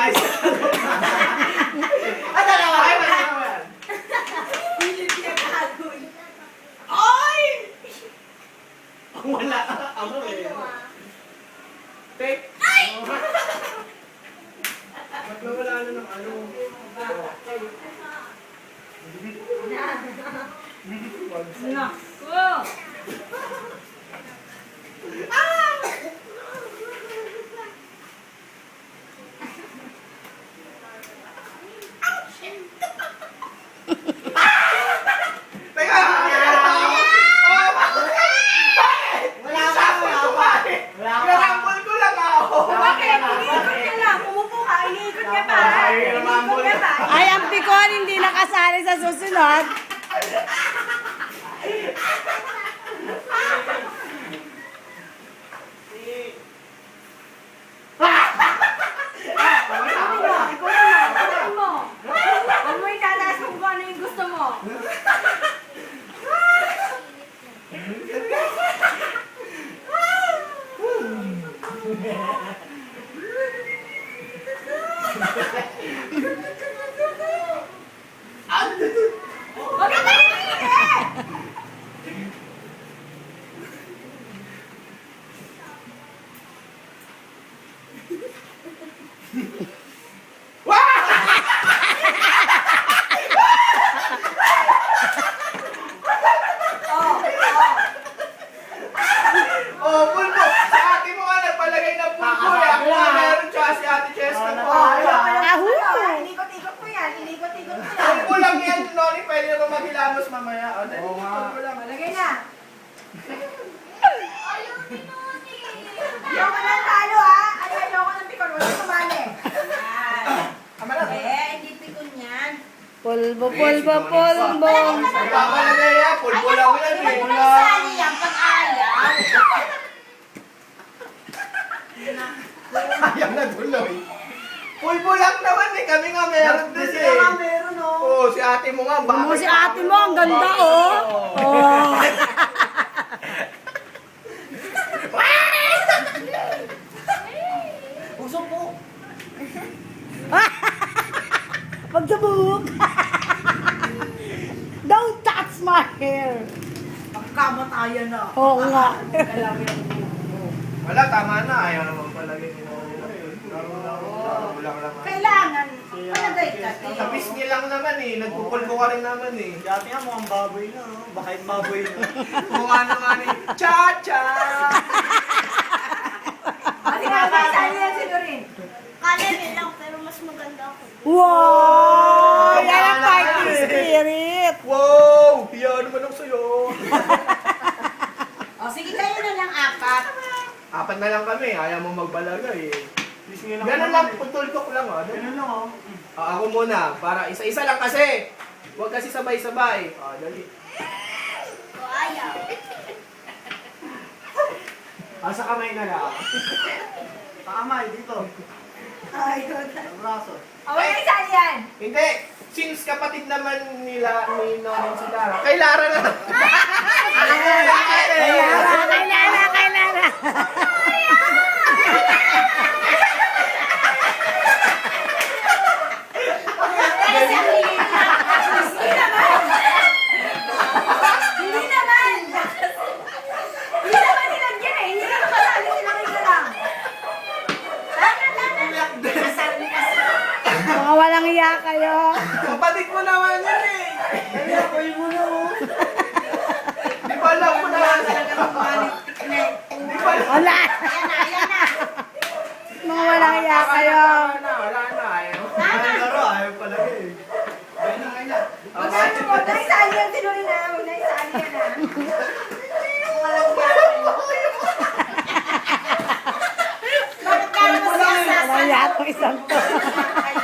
Ay, dalawa. Ay, dalawa. Hindi niya gagawin. Ay! Wala. Ako eh. Take. Ba't nawala na ng ano? Naku! Teka! Wala ka pa. Pinarambol ko lang ako. Bakit? Iniikot niya lang. Umupo ka. Iniikot niya pa. Iniikot niya pa. Ay, ang pikon hindi nakasali sa susunod. Ikutin mo. Huwag mo itataas kung ano yung gusto mo. Huwag ka tayo Oh, pulpo! Si ate mo nga nagpalagay ng pulpo eh. Ako nga meron siya si ate Cheska po. Ahu! Inikot-ikot mo yan. Inikot-ikot mo yan. Pulpo lang yan, Noni. Pwede naman maghilamos mamaya. O, dali. Oo nga. Pulpo lang. Malagay na. Ayoko ng talo ha. Ayoko ng pikon. Huwag ka sumali. Tama na. Hindi pikon yan. Pulbo, pulbo, pulbo. Nagpapalagay yan. Pulpo lang yan. Ba't mo Pulpo nang lang. sali yan pag ayaw? Ayaw na tuloy. Pulpo lang naman eh. Kami nga meron din Sila eh. nga meron oh. Oo, si ate mo nga. Ano mo si ate mo, ang ganda oh. Oh. Usok po. Pagdabuk. Don't touch my hair. Pagkamatayan na. Oo nga. Wala, tama na. Ayaw naman palagay ni Noni. Laro lang naman. Kailangan. Palagay ka. Sa pisngi lang naman eh. Nagpupulpo ka rin naman eh. Dati nga mukhang baboy na, no? Baka yung baboy na. Mukha naman eh. Cha-cha! Kasi nga may sali yan si Lorin. Kala niya lang, pero mas maganda ako. Wow! Yan ang fighting spirit. Wow! Hiya naman ako sa'yo. O sige kayo na lang apat. Apat na lang kami. Ayaw mo magbalaga eh. Pisngi lang Ganun naman lang. eh. Putultok lang ah. Ganun lang, oh. Ako muna. Para isa-isa lang kasi. Huwag kasi sabay-sabay. Dali. O, ayaw. Sa kamay na lang. Pakamay, dito. Ay, Sa braso. o may sali yan. Hindi. Since kapatid naman nila ni Nonin si Lara. Kay Lara na. Kay Lara, kay Lara, kay Lara. Kasi ang hindi naman. Hindi naman. Hindi naman nilagyan eh. Hindi naman kasali sila kayo lang. Tana. Mga walang iya kayo. Kapatid mo naman yun eh. Ay, ako'y mo na, oh. Di ba alam mo na? Di ba alam? Wala. Ayan na. Mga walang iya kayo. Wala na. Ayaw. Ay, laro, ayaw palagi eh. Huwag na isali yan si Lorin na. Huwag na isali yan na. Walang yan. Bakit ka naman siya Wala sasali? yata isang to. Ay,